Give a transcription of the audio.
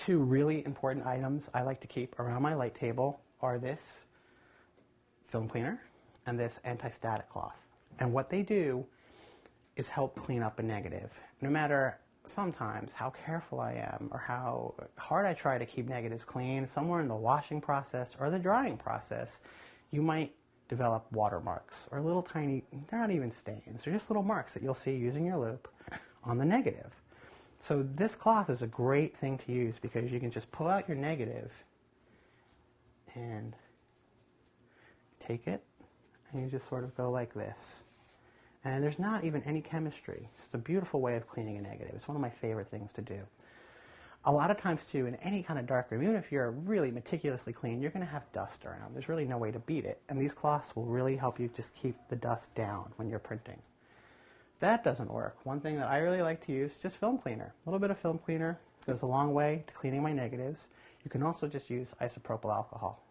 two really important items I like to keep around my light table are this film cleaner and this anti-static cloth. And what they do is help clean up a negative. No matter sometimes how careful I am or how hard I try to keep negatives clean, somewhere in the washing process or the drying process, you might develop watermarks or little tiny, they're not even stains, they're just little marks that you'll see using your loupe on the negative. So this cloth is a great thing to use because you can just pull out your negative and take it and you just sort of go like this. And there's not even any chemistry. It's just a beautiful way of cleaning a negative. It's one of my favorite things to do. A lot of times too, in any kind of darkroom, even if you're really meticulously clean, you're going to have dust around. There's really no way to beat it. And these cloths will really help you just keep the dust down when you're printing. If that doesn't work, one thing that I really like to use is just film cleaner. A little bit of film cleaner goes a long way to cleaning my negatives. You can also just use isopropyl alcohol.